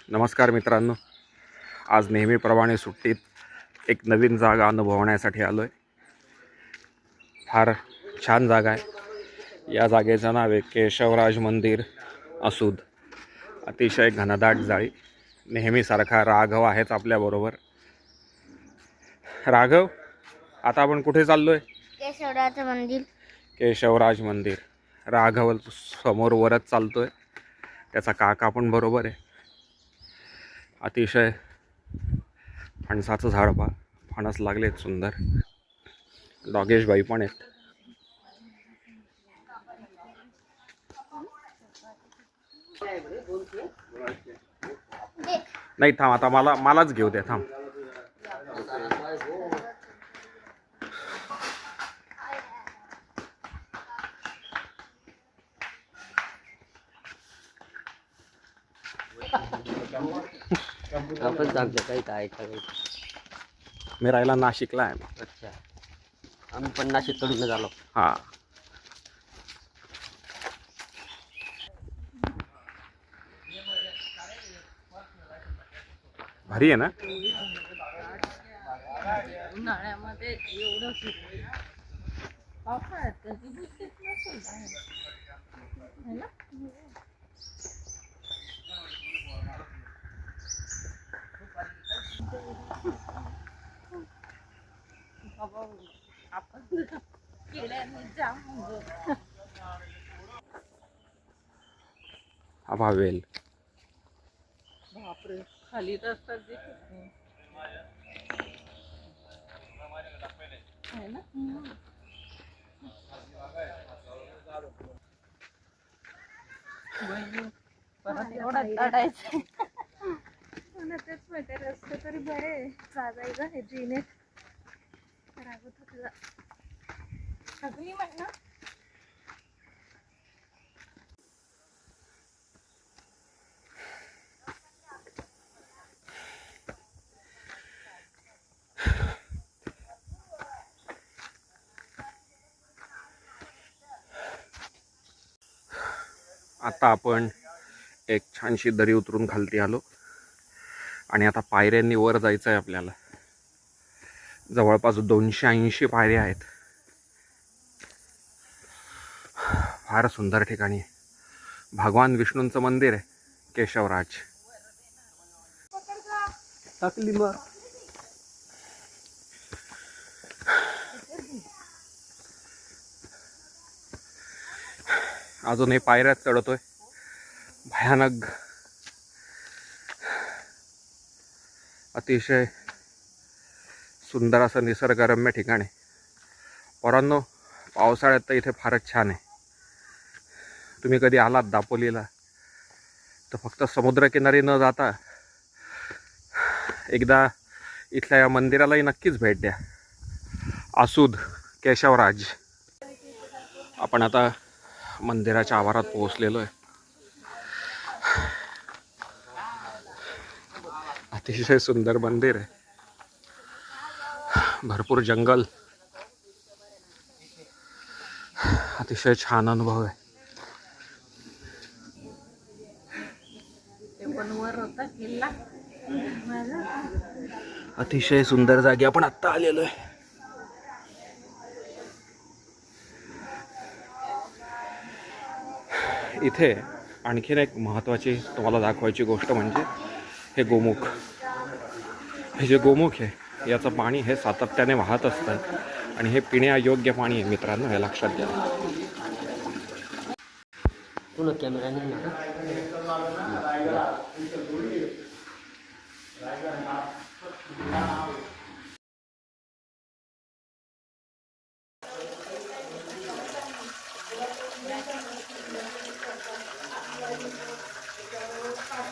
नमस्कार मित्रांनो, आज नेहमीप्रमाणे सुट्टीत एक नवीन जागा अनुभवण्यासाठी आलो आहे। फार छान जागा आहे। या जागेचं नाव आहे केशवराज मंदिर असूद। अतिशय घनदाट जाळी। नेहमीसारखा राघव आहेच आपल्याबरोबर। राघव, आता आपण कुठे चाललो आहे? केशवराज मंदिर। केशवराज मंदिर। राघव समोर वरच चालतोय, त्याचा काका पण बरोबर आहे। अतिशय फणसाचं झाड पहा, फणस लागलेत सुंदर। डॉगेश बाई पण आहेत। नाही थांब, आता मलाच घेऊ द्या, थांब। आपण सांगतो काही काय काय. मी राहिला नाशिकला आहे। अच्छा, आम्ही पण नाशिककडून झालो. हां, भारी आहे ना? उन्हाळ्यामध्ये एवढं पावसाळ्यात कधी दिसत नसेल है ना. आपण किड्यांनी जाम हा भावेल। बापरे, खाली रस्ता दिसत नाही है ना. परत एवढा चढायचं मला तेच माहिती, रस्ते तरी बरे चालायला हे जीने रागत होते सगळी महिना. आता आपण एक छानशी दरी उतरून खालती आलो आणि आता पायऱ्यांनी वर जायचं आहे आपल्याला। जवळपास 280 पायऱ्या आहेत। फार सुंदर ठिकाणी आहे। भगवान विष्णूंचं मंदिर आहे केशवराज। टाकली मग अजून हे पायऱ्यात चढतोय। भयानक अतिशय सुंदर असं निसर्गरम्य ठिकाण आहे। पोरांनो, पावसाळ्यात तर इथे फारच छान आहे। तुम्ही कधी आलात दापोलीला तर फक्त समुद्रकिनारी न जाता एकदा इथल्या या मंदिरालाही नक्कीच भेट द्या। असूद केशवराज। आपण आता मंदिराच्या आवारात पोहोचलेलो आहे। अतिशय सुंदर मंदिर आहे। भरपूर जंगल, अतिशय छान अनुभव आहे। ते पण वर होता किल्ला माझा. अतिशय सुंदर जागी आपण आत्ता आलेलो आहे। इथे आणखीन एक महत्त्वाची तुम्हाला दाखवायची गोष्ट म्हणजे हे गोमुख। हे जे गोमुख आहे याचं पाणी हे सातत्याने वाहत असतं आणि हे पिण्यायोग्य पाणी आहे मित्रांनो, हे लक्षात घ्या। पुन्हा कॅमेरा नाही ना.